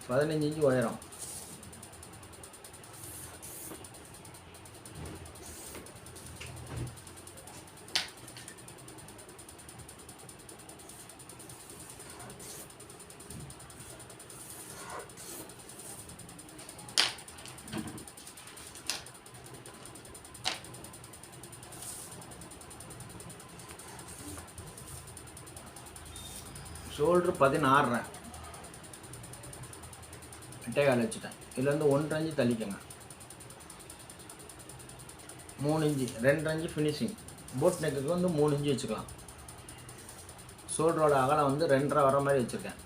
15 inch உயரம். Shoulder 16 8.25 வச்சுட்டேன். இதுலேருந்து 1 இன்ச்சு தள்ளிக்கங்க. 3 இன்ச்சு 2 இன்ச்சு ஃபினிஷிங். போட் நெக்குக்கு வந்து 3 இன்ச்சு வச்சுக்கலாம். ஷோல்டரோட அகலம் வந்து 2.5 வர மாதிரி வச்சுருக்கேன்.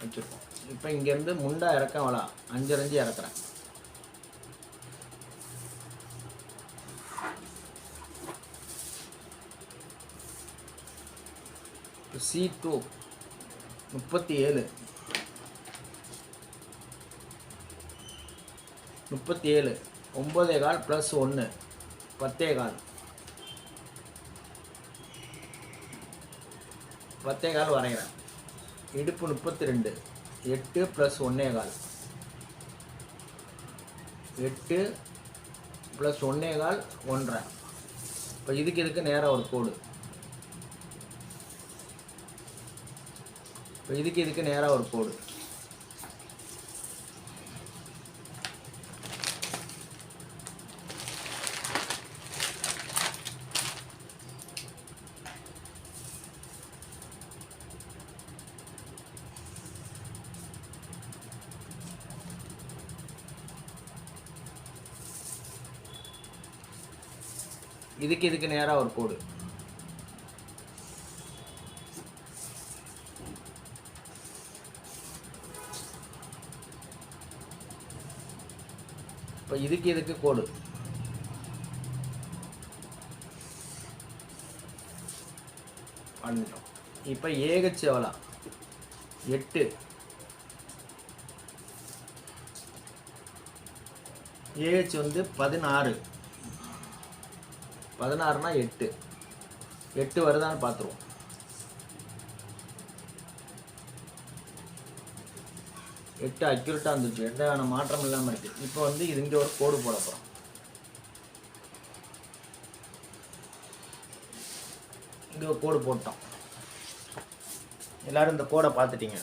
வச்சுருக்கோம். இப்போ இங்கேருந்து முண்டா இறக்க வேணா, 5 இன்ச்சு இறக்குறேன். C2 37 9.25 + 1 10.25 10.25 வரைகிறேன். இடுப்பு 32 8 + 1.25 8 + 1.25 1.5. இப்போ இதுக்கு நேராக ஒரு கோடு. இப்போ இதுக்கு நேராக ஒரு கோடு. இதுக்கு நேராக ஒரு கோடு. இப்போ இதுக்கு கோடு. பண்ணிட்டோம். இப்போ ஏகச்சு எவ்வளோ 8 ஏஹெச் வந்து 16 16னா 8 வருதான்னு பார்த்துருவோம். எட்டு அக்யூரேட்டாக இருந்துச்சு, எந்த மாற்றம் இல்லாமல் இருக்குது. இப்போ வந்து இது இங்கே ஒரு கோடு போட போகிறோம். இங்கே ஒரு கோடு போட்டோம். எல்லோரும் இந்த கோடை பார்த்துட்டீங்க.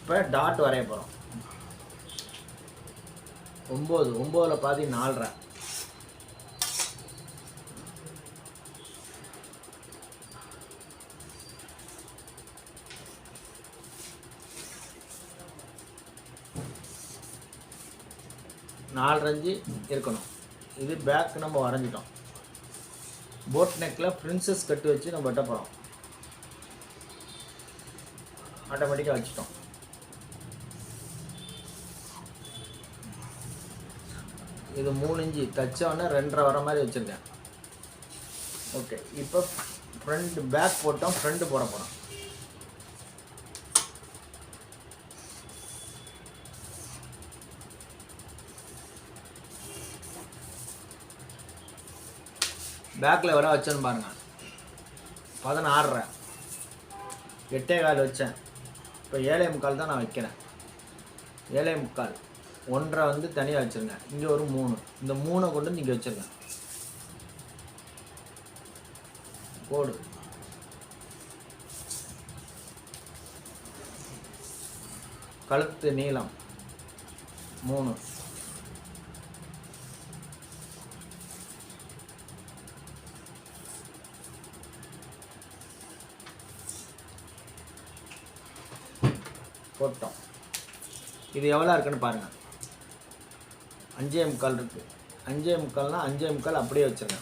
இப்போ டாட் வரைய போகிறோம். 9 பாதி 4.5. இருக்கணும். இது பேக் நம்ம வரைஞ்சிட்டோம். போட் நெக்கில் பிரின்சஸ் கட்டு வச்சு நம்ம வெட்ட போகிறோம். ஆட்டோமேட்டிக்காக வச்சுட்டோம். இது 3 இன்ச்சு தச்சோடனே 2.5 வர மாதிரி வச்சுருக்கேன். ஓகே, இப்போ ஃப்ரண்ட் பேக் போட்டோம், ஃப்ரண்ட்டு போட போகிறோம். பேக்கில் எவ்வளோ வச்சேன்னு பாருங்கள். 16.5 8.25 வச்சேன். இப்போ 7.25 தான் நான் வைக்கிறேன். 7.25 1.5 வந்து தனியாக வச்சுருங்க. இங்கே ஒரு 3, இந்த 3 கொண்டு வந்து இங்கே வச்சுருங்க. கோடு கழுத்து நீளம் 3, போட்டோம். இது எவ்வளோ இருக்குன்னு பாருங்கள். 5.25 இருக்குது. 5.25னா 5.25 அப்படியே வச்சுருங்க.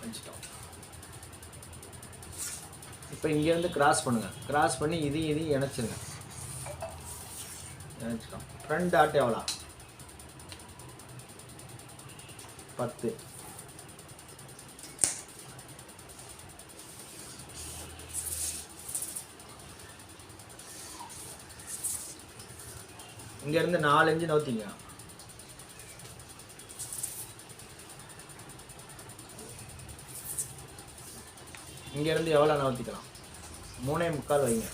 வச்சுட்டோம். இப்போ இங்கேருந்து கிராஸ் பண்ணுங்கள். கிராஸ் பண்ணி இதையும் இணைச்சிருங்க. இணைச்சிட்டோம். ஃப்ரண்ட் டாட் எவ்வளோ? 10. இங்கேருந்து 4 இன்ச்சு நவுத்திங்க. இங்கேருந்து எவ்வளோ நவுத்திக்கலாம்? 3.25 வைங்க.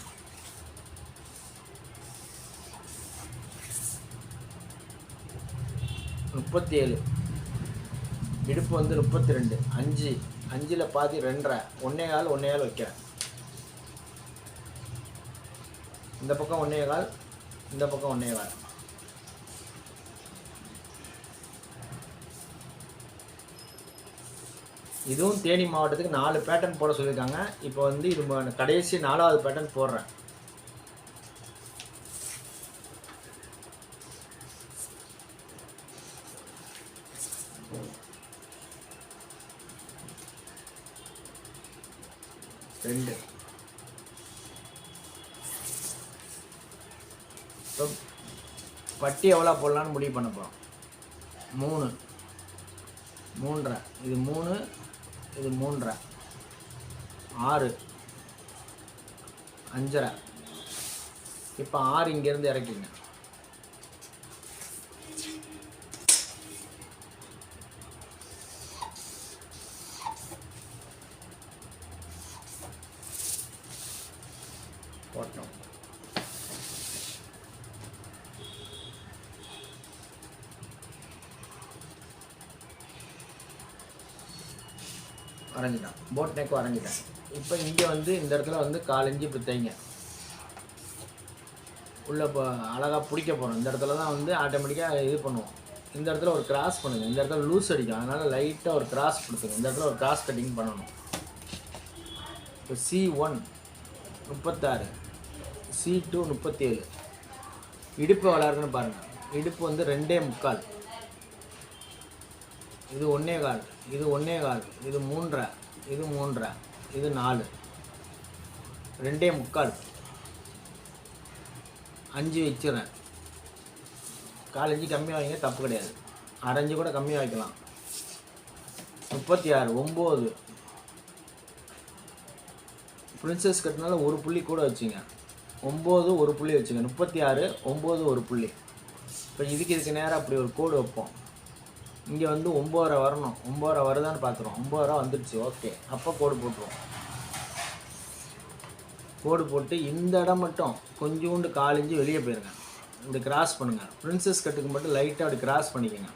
37. இடுப்பு வந்து 32. 5. 5ல் பாதி 2.5. 1.25 வைக்கிறேன். இந்த பக்கம் 1.25, இந்த பக்கம் 1.25. இதுவும் தேனி மாவட்டத்துக்கு 4 பேட்டர்ன் போட சொல்லியிருக்காங்க. இப்போ வந்து இது கடைசி 4வது பேட்டர்ன் போடுறேன். ரெண்டு. இப்போ பட்டி எவ்வளோ போடலான்னு முடிவு பண்ண போகிறோம். 3. 3.5. இது 3. இது 3.5. 6. 5.5. இப்போ 6 இங்கேருந்து இறக்கிங்க. போட்டோம். வரைஞ்சிட்டேன். போட் நெக் வரைஞ்சிட்டேன். இப்போ இங்கே வந்து இந்த இடத்துல வந்து 4 இன்ச்சு இப்படி தைங்க. உள்ளே இப்போ அழகாக பிடிக்க போகிறோம். இந்த இடத்துல தான் வந்து ஆட்டோமேட்டிக்காக இது பண்ணுவோம். இந்த இடத்துல ஒரு கிராஸ் பண்ணுங்கள். இந்த இடத்துல லூஸ் அடிக்கும். அதனால் லைட்டாக ஒரு கிராஸ் கொடுத்துங்க. இந்த இடத்துல ஒரு கிராஸ் கட்டிங் பண்ணணும். இப்போ C1 36, C2 37. இடுப்பு வளருக்குன்னு பாருங்கள். இடுப்பு வந்து 2.25. இது 1.25, இது 1.25, இது 3.5, இது 3.5, இது 4. 2.25. 5 வச்சுறேன். 4 இன்ச்சு கம்மியாக வைங்க, தப்பு கிடையாது. 1/2 இன்ச்சு கூட கம்மியாக வைக்கலாம். 36. 9. பிரின்சஸ் கட்டினால ஒரு புள்ளி கூட வச்சுங்க. 9 ஒரு புள்ளி வச்சுங்க. 36. 9 ஒரு புள்ளி. இப்போ இதுக்கு நேராக அப்படி ஒரு கோடு வைப்போம். இங்கே வந்து 9.5 வரணும். 9.5 வருதான்னு பார்க்குறோம். 9.5 வந்துடுச்சு. ஓகே. அப்போ கோடு போட்டுருவோம். கோடு போட்டு இந்த இடம் மட்டும் கொஞ்சோண்டு 4 இன்ச்சு வெளியே போயிருங்க. இப்படி கிராஸ் பண்ணுங்கள். பிரின்சஸ் கட்டுக்கு மட்டும் லைட்டாக அப்படி கிராஸ் பண்ணிக்கோங்க.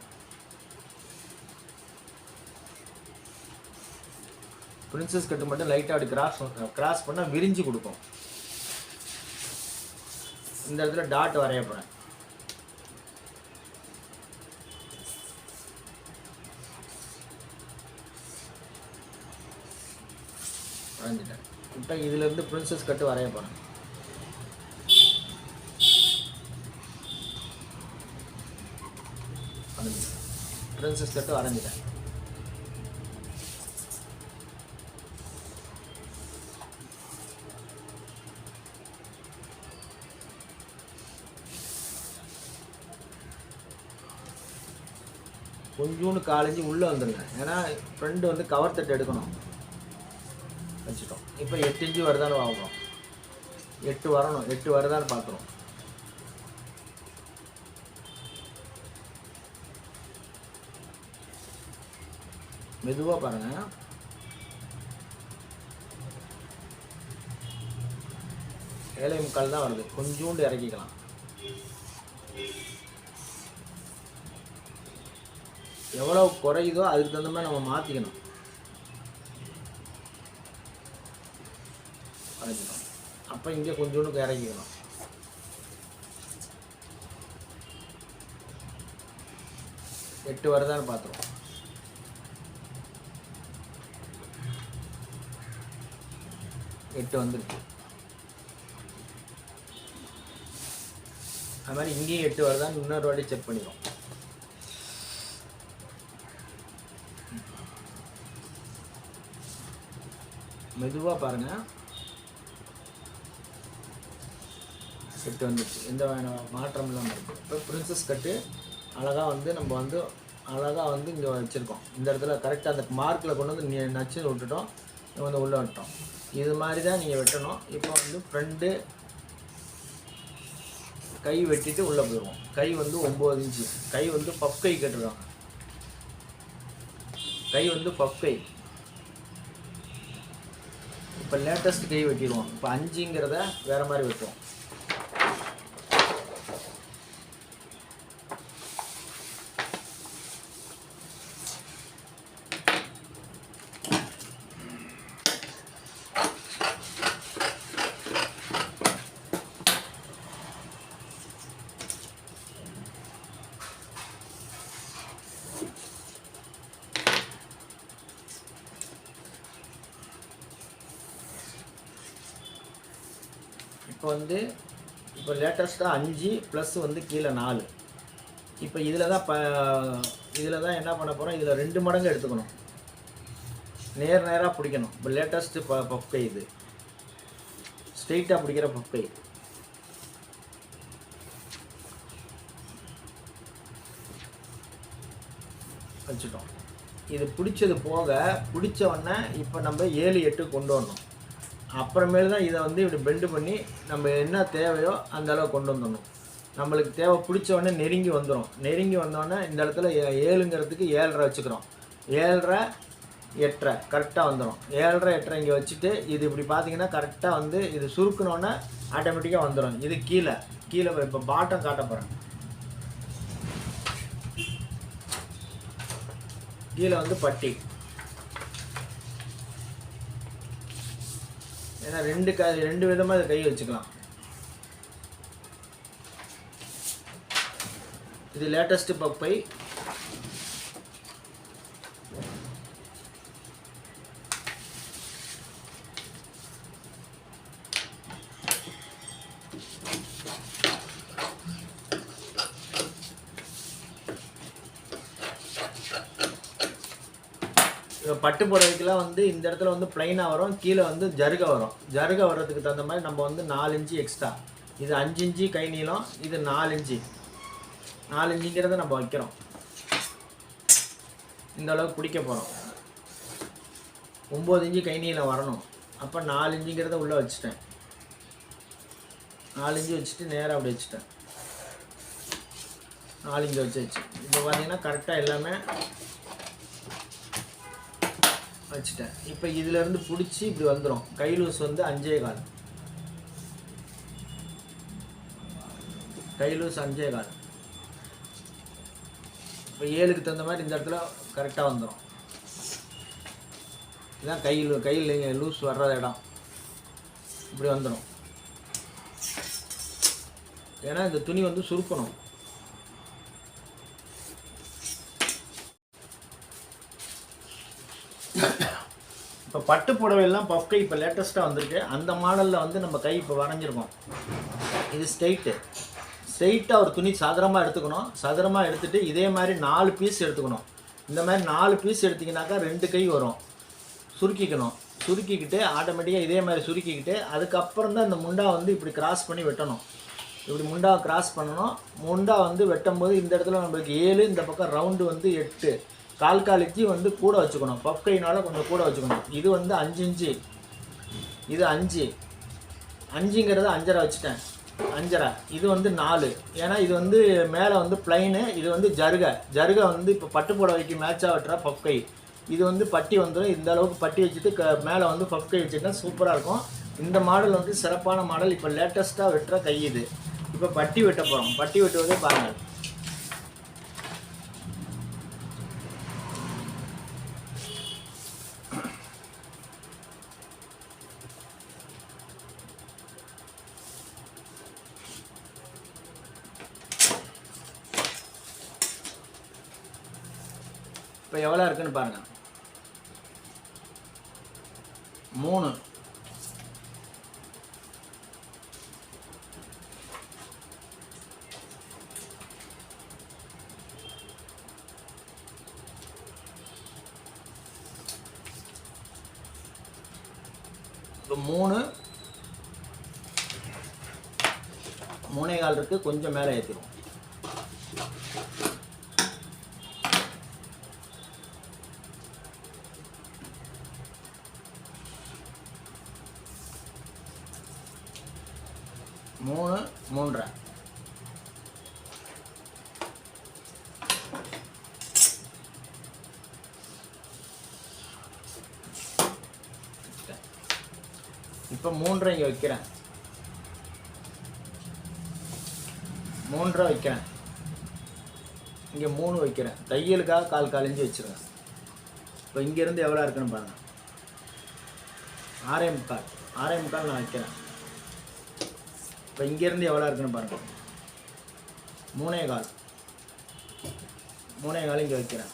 பிரின்சஸ் கட்டு மட்டும் லைட்டாக அப்படி கிராஸ் பண்ணால் விரிஞ்சு கொடுக்கும். இந்த இடத்துல டாட் வரைய போகிறேன். வரைஞ்சிட்டேன். இப்போ இதிலேருந்து பிரின்சஸ் கட்டு வரைய போகிறேன். பிரின்சஸ் கட்டு வரைஞ்சிட்டேன். கொஞ்சோண்டு 4 இன்ச்சு உள்ளே வந்துடுங்க. ஏன்னா ஃப்ரெண்டு வந்து கவர் தட்டு எடுக்கணும். வச்சுட்டோம். இப்போ 8 இன்ச்சு வருதான்னு வாங்குறோம். 8 வரணும். 8 வருதான்னு பார்க்குறோம். மெதுவாக பாருங்கள். ஏழை முக்கால் தான் வருது. கொஞ்சோண்டு இறக்கிக்கலாம். எவ்வளோ குறையுதோ அதுக்கு தகுந்த மாதிரி நம்ம மாற்றிக்கணும். வரைக்கணும். அப்போ இங்கே கொஞ்சோண்டு இறக்கிக்கணும். எட்டு வருதான்னு பார்த்துருவோம். 8 வந்துருக்கு. அது மாதிரி இங்கேயும் 8 வருதான்னு இன்னொரு வாட்டி செக் பண்ணிடும். மெதுவாக பாருங்கள், 8 வந்துச்சு. எந்த மாற்றம் இல்லாமல் இருக்குது. இப்போ பிரின்சஸ் கட்டு அழகாக வந்து நம்ம வந்து அழகாக வந்து இங்கே வச்சுருக்கோம். இந்த இடத்துல கரெக்டாக அந்த மார்க்கில் கொண்டு வந்து நச்சு விட்டுட்டோம், வந்து உள்ளே விட்டோம். இது மாதிரி தான் நீங்கள் வெட்டணும். இப்போ வந்து ஃப்ரெண்டு கை வெட்டிட்டு உள்ளே போயிடுவோம். கை வந்து 9 இன்ச்சு. கை வந்து பஃப் கை கேட்டுருக்காங்க. கை வந்து பஃப் கை. இப்போ லேட்டஸ்ட் கை வெட்டிடுவோம். இப்போ 5ங்கிறத வேறு மாதிரி வெட்டுவோம். இப்போ லேட்டஸ்ட்டாக 5 ப்ளஸ் வந்து கீழே 4. இப்போ இதில் தான் என்ன பண்ண போகிறோம், இதில் 2 மடங்கு எடுத்துக்கணும். நேராக பிடிக்கணும். இப்போ லேட்டஸ்ட்டு பஃப் கை, இது ஸ்ட்ரெயிட்டாக பிடிக்கிற பஃப் கை. வச்சுட்டோம். இது பிடிச்சது போக பிடிச்ச உடனே இப்போ நம்ம 7, 8 கொண்டு வரணும். அப்புறமேல் தான் இதை வந்து இப்படி பெண்டு பண்ணி நம்ம என்ன தேவையோ அந்த அளவு கொண்டு வந்துடணும். நம்மளுக்கு தேவை பிடிச்ச உடனே நெருங்கி வந்துடும். நெருங்கி வந்தோடனே இந்த இடத்துல 7ங்கிறதுக்கு 7.5 வச்சுக்கிறோம். 7.5, 8.5 கரெக்டாக வந்துடும். 7.5, 8.5 இங்கே வச்சுட்டு இது இப்படி பார்த்தீங்கன்னா கரெக்டாக வந்து இது சுருக்கணுன்னே ஆட்டோமேட்டிக்காக வந்துடும். இது கீழே இப்போ பாட்டம் காட்ட போகிறேன். கீழே வந்து பட்டி. ஏன்னா 2 விதமாக இதை கை வச்சுக்கலாம். இது லேட்டஸ்ட் பப்பை. பட்டு புடவைக்கெல்லாம் வந்து இந்த இடத்துல வந்து பிளைனாக வரும், கீழே வந்து ஜருகை வரும். ஜருகை வர்றதுக்கு தகுந்த மாதிரி நம்ம வந்து 4 இன்ச்சு எக்ஸ்ட்ரா. இது 5 இன்ச்சு கை நீளம், இது 4 இன்ச்சு. 4 இன்ச்சுங்கிறத நம்ம வைக்கிறோம். இந்த அளவுக்கு பிடிக்க போகிறோம். 9 இன்ச்சு கை நீளம் வரணும். அப்போ 4 இன்ச்சுங்கிறத உள்ளே வச்சுட்டேன். 4 இன்ச்சு வச்சுட்டு நேராக அப்படி வச்சுட்டேன். 4 இன்ச்சு வச்சு இப்போ பார்த்தீங்கன்னா கரெக்டாக எல்லாமே வச்சுட்டேன். இப்போ இதிலேருந்து பிடிச்சி இப்படி வந்துடும். கை லூஸ் வந்து 5.25. கை லூஸ் 5.25. இப்போ 7க்கு தகுந்த மாதிரி இந்த இடத்துல கரெக்டாக வந்துடும். இதுதான் கையில் லூஸ் வர்ற இடம். இப்படி வந்துடும். ஏன்னா இந்த துணி வந்து சுருக்கணும். இப்போ பட்டு புடவையெல்லாம் பஃப் கை இப்போ லேட்டஸ்ட்டாக வந்திருக்கு. அந்த மாடலில் வந்து நம்ம கை இப்போ வரைஞ்சிருக்கோம். இது ஸ்ட்ரெயிட்டாக ஒரு துணி சதுரமாக எடுத்துக்கணும். சதுரமாக எடுத்துகிட்டு இதே மாதிரி 4 பீஸ் எடுத்துக்கணும். இந்த மாதிரி 4 பீஸ் எடுத்திங்கனாக்கா 2 கை வரும். சுருக்கிக்கணும். சுருக்கிக்கிட்டு ஆட்டோமேட்டிக்காக இதே மாதிரி சுருக்கிக்கிட்டு அதுக்கப்புறம் தான் இந்த முண்டா வந்து இப்படி கிராஸ் பண்ணி வெட்டணும். இப்படி முண்டாவை கிராஸ் பண்ணணும். முண்டா வந்து வெட்டும்போது இந்த இடத்துல நம்மளுக்கு 7, இந்த பக்கம் ரவுண்டு வந்து 8, கால் இன்ச்சு வந்து கூட வச்சுக்கணும். பஃப் கையினால் கொஞ்சம் கூட வச்சுக்கணும். இது வந்து 5 இன்ச்சு, இது 5. 5ங்கிறது 5.5 வச்சுட்டேன். 5.5. இது வந்து 4. ஏன்னா இது வந்து மேலே வந்து பிளைனு, இது வந்து ஜருகை வந்து இப்போ பட்டு புடவைக்கு மேட்சாக வெட்டுற பஃப் கை. இது வந்து பட்டி வந்துடும். இந்த அளவுக்கு பட்டி வச்சுட்டு மேலே வந்து பஃப் கை வச்சுட்டா சூப்பராக இருக்கும். இந்த மாடல் வந்து சிறப்பான மாடல். இப்போ லேட்டஸ்ட்டாக வெட்டுற கை இது. இப்போ பட்டி வெட்ட போகிறோம். பட்டி வெட்டுவதே பாருங்கள். இப்போ எவ்வளோ இருக்குன்னு பாருங்கள். 3 இப்போ 3.25 இருக்குது, கொஞ்சம் மேலே ஏற்றிடுவோம். மூணு 3.5. இப்போ 3.5 இங்கே வைக்கிறேன். 3.5 வைக்கிறேன். இங்கே 3 வைக்கிறேன். தையலுக்காக 1/4 இன்ச்சு வச்சுருங்க. இப்போ இங்கேருந்து எவ்வளோ இருக்குன்னு பாருங்கள். 6.25 நான் வைக்கிறேன். இப்போ இங்கேருந்து எவ்வளோ இருக்குன்னு பாருங்கள். 3.25 இங்கே வைக்கிறேன்.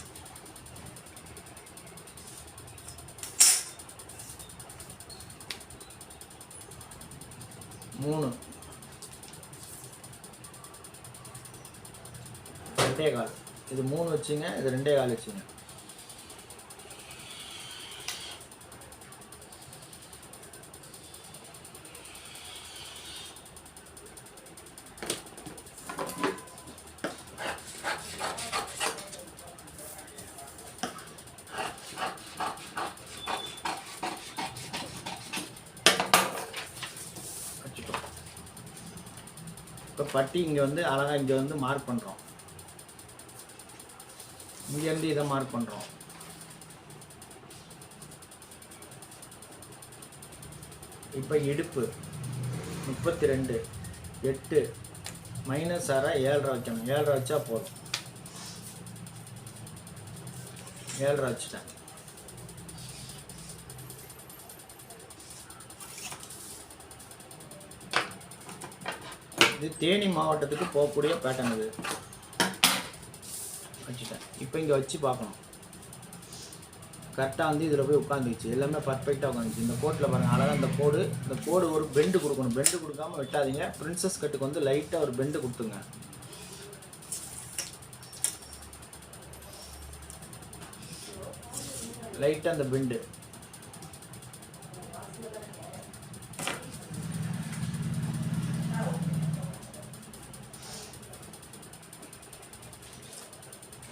3 2.25. இது 3 வச்சுங்க, இது 2.25 வச்சுங்க. இப்போ பட்டி இங்கே வந்து அழகாக இங்கே வந்து மார்க் பண்ணுறோம். இங்கேருந்து இதை மார்க் பண்ணுறோம். இப்போ இடுப்பு 32, 8 மைனஸ் 6 7.5 வைக்கணும். 7.5 வச்சா போதும். 7.5 வச்சுட்டேன். இது தேனி மாவட்டத்துக்கு போகக்கூடிய பேட்டர்ன். இது வச்சுட்டேன். இப்போ இங்கே வச்சு பார்க்கணும். கரெக்டாக வந்து இதில் போய் உட்காந்துச்சு. எல்லாமே பர்ஃபெக்டாக உட்காந்துச்சு. இந்த கோட்டில் பாருங்கள் அழகாக இந்த கோடு ஒரு பெண்டு கொடுக்கணும். பெண்டு கொடுக்காமல் வெட்டாதீங்க. பிரின்சஸ் கட்டுக்கு வந்து லைட்டாக ஒரு பெண்டு கொடுத்துங்க. லைட்டாக அந்த பெண்டு.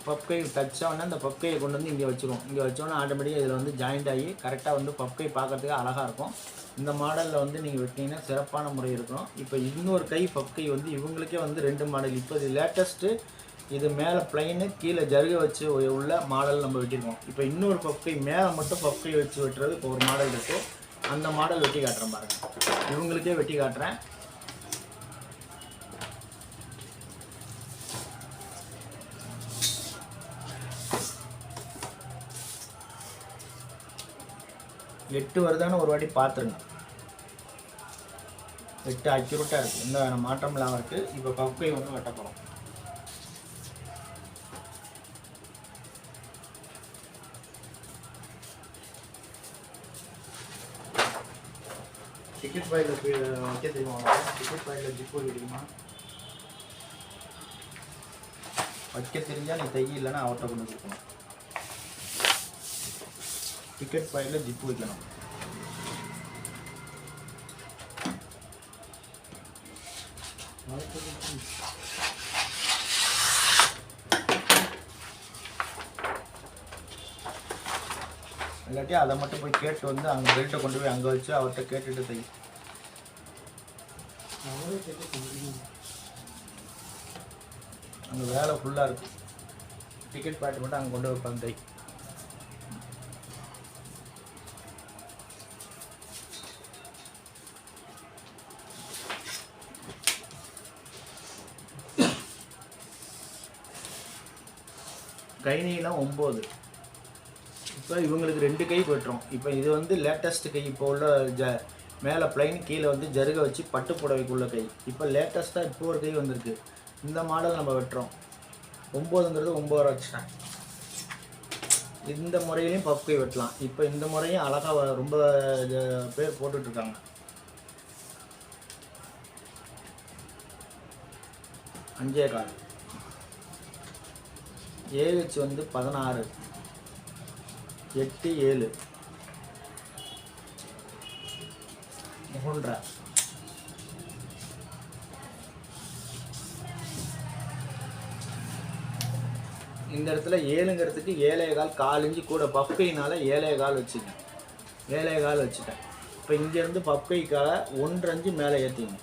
பப்கை டச் ஆகுனா அந்த பப்கையை கொண்டு வந்து இங்கே வச்சுருவோம். இங்கே வச்சோன்னா ஆட்டோமேட்டிக்காக இதில் வந்து ஜாயிண்ட் ஆகி கரெக்டாக வந்து பப்கை பார்க்குறதுக்கு அழகாக இருக்கும். இந்த மாடலில் வந்து நீங்கள் வெட்டிங்கன்னா சிறப்பான முறை இருக்கும். இப்போ இன்னொரு கை பப்கை வந்து இவங்களுக்கே வந்து 2 மாடல். இப்போ இது லேட்டஸ்ட்டு. இது மேலே பிளைனு, கீழே ஜருகை வச்சு உள்ள மாடல் நம்ம வெட்டியிருக்கோம். இப்போ இன்னொரு பப்கை மேலே மட்டும் பப்கை வச்சு வெட்டுறது இப்போ ஒரு மாடல் இருக்குது. அந்த மாடல் வெட்டி காட்டுறேன் பாருங்கள். இவங்களுக்கே வெட்டி காட்டுறேன். எட்டு வருதான்னு ஒரு வாட்டி பார்த்துருங்க. 8 அக்யூரேட்டாக இருக்குது. எந்த வேறு மாற்றம் இல்லாமல் இருக்குது. இப்போ பப்கை ஒன்று வெட்ட போகிறோம். டிக்கெட் பாயில் வைக்க தெரியுமா? டிக்கெட் பாயில் ஜிப்பு தெரியுமா? வைக்க தெரிஞ்சால் நீ தைய இல்லைன்னா அவர்கிட்ட கொண்டு கொடுக்கணும். டிக்கெட் பாயில் ஜிப்பு வைக்கணும். இல்லாட்டி அதை மட்டும் போய் கேட்டு வந்து அங்கே பெல்ட்டை கொண்டு போய் அங்கே வச்சு அவர்கிட்ட கேட்டுட்டு தை. அங்கே வேலை ஃபுல்லாக இருக்குது. டிக்கெட் பாயிண்ட் மட்டும் அங்கே கொண்டு வைப்பாங்க தை. கை நீளம் 9. இப்போ இவங்களுக்கு 2 கை வெட்டுறோம். இப்போ இது வந்து லேட்டஸ்ட் கை. இப்போ உள்ள மேலே பிளைன், கீழே வந்து ஜருகை வச்சு பட்டு புடவைக்குள்ள கை. இப்போ லேட்டஸ்ட்டாக இப்போ ஒரு கை வந்திருக்கு. இந்த மாடல் நம்ம வெட்டுறோம். 9ங்கிறது 9 வச்சுட்டேன். இந்த முறையிலையும் பஃப் கை வெட்டலாம். இப்போ இந்த முறையும் அழகாக ரொம்ப பேர் போட்டுட்ருக்காங்க. 5.25. ஏஹெச் வந்து 16, 8, 7. 3.5. இந்த இடத்துல 7ங்கிறதுக்கு 7.25 4 இன்ச்சு கூட பஃப்கைனால 7.25 வச்சுக்கேன். 7.25 வச்சுட்டேன். இப்போ இங்கேருந்து பஃப்கைக்காக 1.5 இன்ச்சு மேலே ஏற்றிங்க.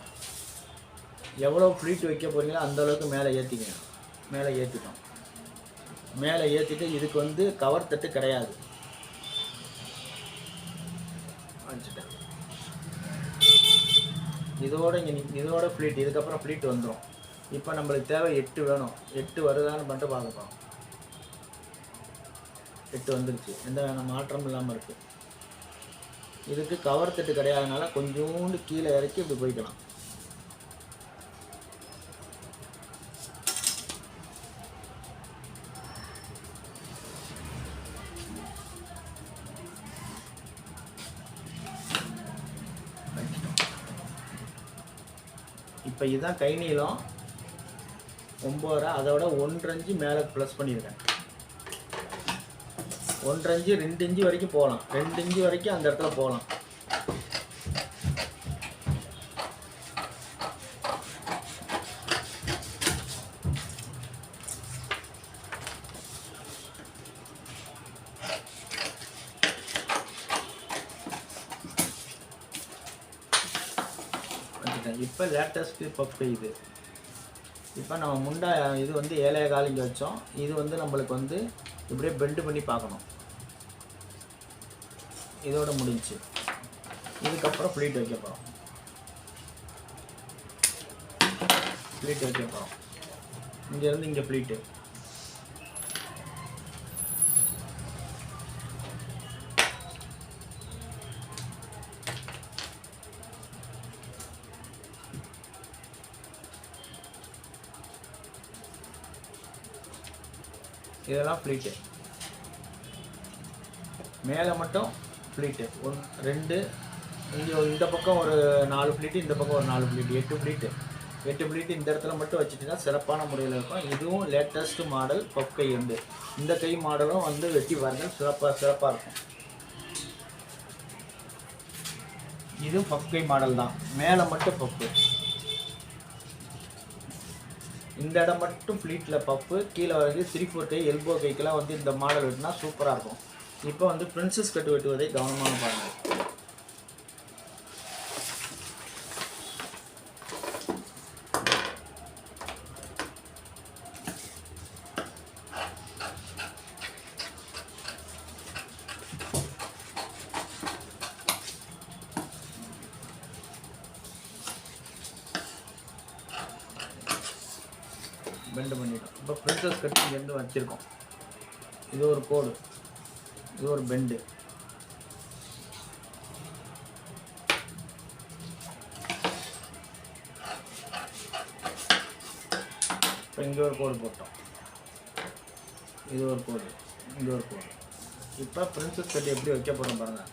எவ்வளோ ஃப்ளீட் வைக்க போகிறீங்களோ அந்தளவுக்கு மேலே ஏற்றிக்கங்க. மேலே ஏற்றிட்டோம். மேலே ஏற்றிட்டு இதுக்கு வந்து கவர் தட்டு கிடையாது வச்சுட்டேன். இதோட ஃப்ளீட் இதுக்கப்புறம் ஃப்ளீட் வந்துடும். இப்போ நம்மளுக்கு தேவை 8 வேணும். 8 வருதான்னு மட்டும் பார்க்கலாம். 8 வந்துருச்சு. எந்த மாற்றமும் இல்லாமல் இருக்குது. இதுக்கு கவர் தட்டு கிடையாதுனால கொஞ்சோண்டு கீழே இறக்கி இப்படி போய்க்கலாம். இப்போ இதுதான் கை நீளம் 9.5. அதோட 1.5 இன்ச்சு மேலே ப்ளஸ் பண்ணியிருக்கேன். 1.5 இன்ச்சு 2 இன்ச்சு வரைக்கும் போகலாம். 2 இன்ச்சு வரைக்கும் அந்த இடத்துல போகலாம். இப்போ லேட்டஸ்ட்டு பஃப் இது. இப்போ நம்ம முண்டா இது வந்து 7.25 இங்கே வச்சோம். இது வந்து நம்மளுக்கு வந்து இப்படியே பெண்டு பண்ணி பார்க்கணும். இதோட முடிஞ்சு. இதுக்கப்புறம் ஃப்ளீட் வைக்க போகிறோம். ஃப்ளீட் வைக்க போகிறோம். இங்கேருந்து இங்கே ஃப்ளீட்டு. இதெல்லாம் ஃப்ளீட்டு. மேலே மட்டும் ஃப்ளீட்டு 1 2 இங்கே இந்த பக்கம் ஒரு 4 ஃப்ளீட்டு, இந்த பக்கம் ஒரு 4 ஃப்ளீட்டு, 8 ஃப்ளீட்டு. 8 ஃப்ளீட்டு இந்த இடத்துல மட்டும் வச்சுட்டிங்கன்னா சிறப்பான முறையில் இருக்கும். இதுவும் லேட்டஸ்ட் மாடல் பஃப் கை வந்து. இந்த கை மாடலும் வந்து வெட்டி பாருங்கள், சிறப்பாக இருக்கும். இதுவும் பஃப் கை மாடல் தான். மேலே மட்டும் பஃப்பு. இந்த இடம் மட்டும் ஃப்ளீட்டில் பஃப்பு. கீழே வந்து 3/4 கை எல்போ கைக்கெல்லாம் வந்து இந்த மாடல் வெட்டினா சூப்பராக இருக்கும். இப்போ வந்து பிரின்சஸ் கட் வெட்டுவதை கவனமாக பாருங்கள். பெண்டு பண்ணிட்டோம். இப்போ பிரின்சஸ் கட் இங்கேருந்து வச்சுருக்கோம். இது ஒரு கோடு, இது ஒரு பெண்டு. இப்போ இங்கே ஒரு கோடு போட்டோம். இது ஒரு கோடு, இங்கே ஒரு கோடு. இப்போ பிரின்சஸ் கட் எப்படி வைக்க போகிறோம் பாருங்கள்.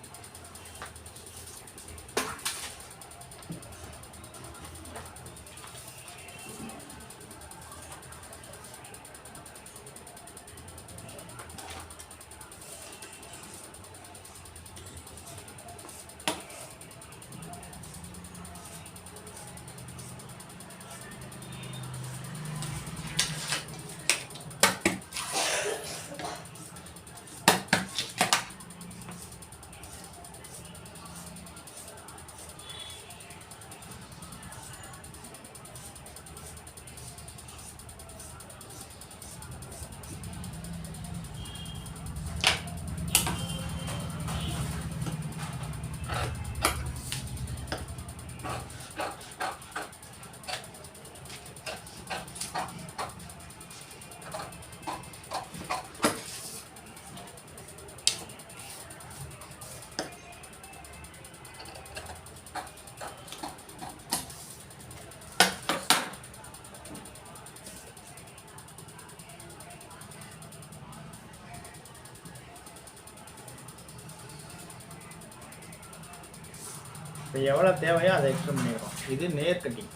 இப்போ எவ்வளோ தேவையோ அதை எக்ஸ்ட்ரா பண்ணிடுறோம். இது நேர் கட்டிங்.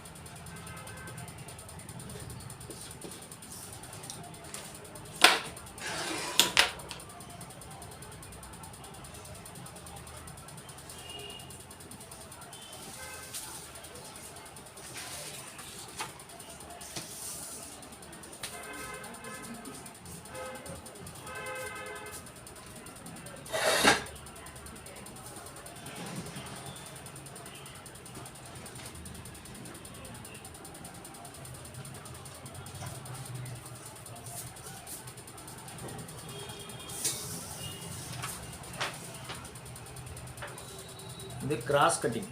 இது கிராஸ் கட்டிங்.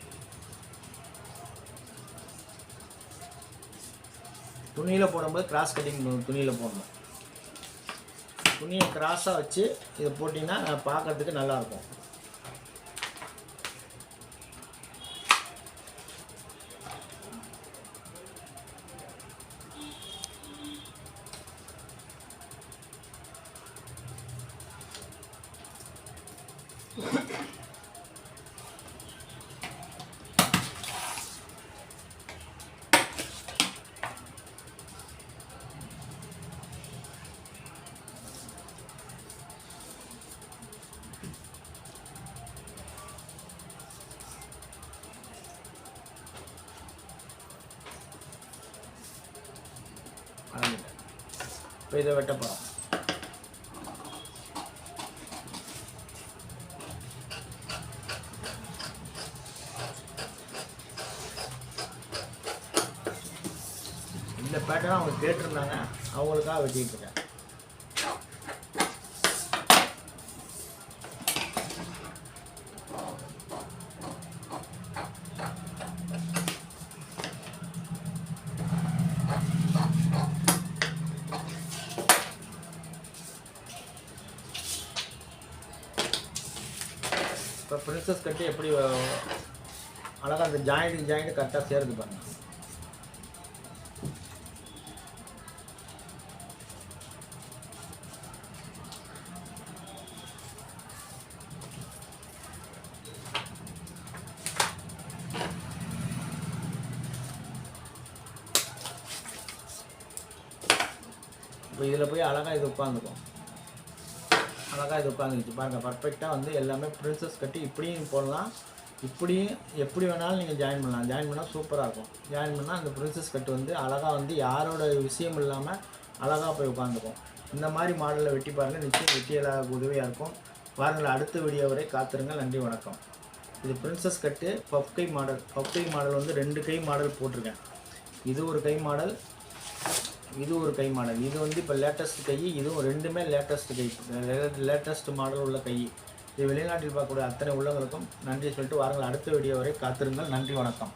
துணியில் போடும்போது கிராஸ் கட்டிங் துணியில் போடணும். துணியை கிராஸாக வச்சு இதை போட்டிங்கன்னா பார்க்குறதுக்கு நல்லாயிருக்கும். இப்போ இதை வெட்ட போகிறோம். இந்த பேட்டர்ன் அவங்க கேட்டிருந்தாங்க, அவங்களுக்காக வெட்டிட்டு இருக்கேன். இப்போ பிரின்சஸ் கட்டி எப்படி அழகாக அந்த ஜாயிண்ட் கரெக்டாக சேருது பாருங்க. இப்போ இதில் போய் அழகாக இது உட்காந்துக்கும். அழகாக இது உட்காந்துருச்சு பாருங்கள். பர்ஃபெக்டாக வந்து எல்லாமே பிரின்சஸ் கட்டி இப்படியும் போடலாம், இப்படியும் எப்படி வேணாலும் நீங்கள் ஜாயின் பண்ணலாம். ஜாயின் பண்ணால் சூப்பராக இருக்கும். ஜாயின் பண்ணால் அந்த பிரின்சஸ் கட்டு வந்து அழகாக வந்து யாரோட விஷயம் இல்லாமல் அழகாக போய் உட்காந்துக்கும். இந்த மாதிரி மாடலில் வெட்டி பாருங்கள், நிச்சயம் வெட்டி எல்லாம் உதவியாக இருக்கும். பாருங்கள், அடுத்த வீடியோ வரை காத்திருங்க. நன்றி, வணக்கம். இது பிரின்சஸ் கட்டு பஃப் கை மாடல். பஃப் கை மாடல் வந்து 2 கை மாடல் போட்டிருக்கேன். இது ஒரு கை மாடல், இது ஒரு கை மாடல். இது வந்து இப்போ லேட்டஸ்ட் கை, இதுவும் 2மே லேட்டஸ்ட் கை, லேட்டஸ்ட் மாடல் உள்ள கை. இது வெளிநாட்டில் பார்க்கக்கூடிய அத்தனை உள்ளவங்களுக்கும் நன்றி சொல்லிட்டு வாருங்கள், அடுத்த வீடியோ வரை காத்திருங்கள். நன்றி, வணக்கம்.